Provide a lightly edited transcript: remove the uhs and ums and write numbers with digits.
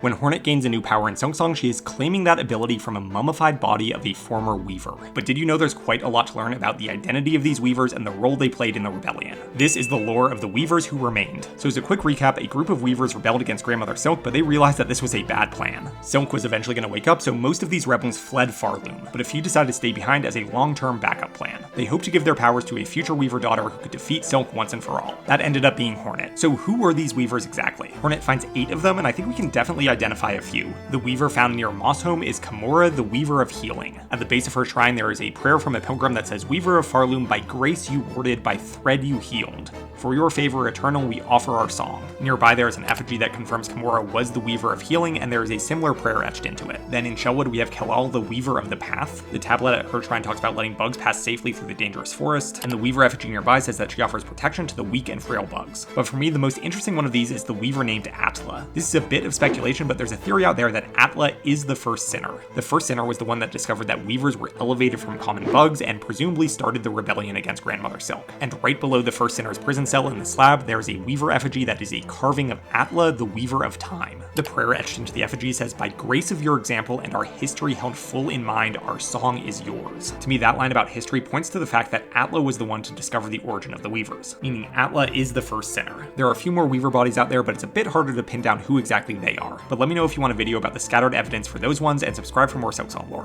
When Hornet gains a new power in Silksong, she is claiming that ability from a mummified body of a former weaver. But did you know there's quite a lot to learn about the identity of these weavers and the role they played in the rebellion? This is the lore of the weavers who remained. So as a quick recap, a group of weavers rebelled against Grandmother Silk, but they realized that this was a bad plan. Silk was eventually going to wake up, so most of these rebels fled Farloom, but a few decided to stay behind as a long-term backup plan. They hoped to give their powers to a future weaver daughter who could defeat Silk once and for all. That ended up being Hornet. So who were these weavers exactly? Hornet finds 8 of them, and I think we can definitely identify a few. The weaver found near Mossholm is Kimura, the Weaver of Healing. At the base of her shrine there is a prayer from a pilgrim that says, "Weaver of Farloom, by grace you warded, by thread you healed. For your favor eternal we offer our song." Nearby there is an effigy that confirms Kimura was the Weaver of Healing, and there is a similar prayer etched into it. Then in Shellwood we have Kelal, the Weaver of the Path. The tablet at her shrine talks about letting bugs pass safely through the dangerous forest, and the Weaver effigy nearby says that she offers protection to the weak and frail bugs. But for me, the most interesting one of these is the Weaver named Atla. This is a bit of speculation, but there's a theory out there that Atla is the first sinner. The first sinner was the one that discovered that weavers were elevated from common bugs and presumably started the rebellion against Grandmother Silk. And right below the first sinner's prison cell in the slab, there is a weaver effigy that is a carving of Atla, the Weaver of Time. The prayer etched into the effigy says, "By grace of your example and our history held full in mind, our song is yours." To me, that line about history points to the fact that Atla was the one to discover the origin of the weavers, meaning Atla is the first sinner. There are a few more weaver bodies out there, but it's a bit harder to pin down who exactly they are. But let me know if you want a video about the scattered evidence for those ones, and subscribe for more Silksong lore.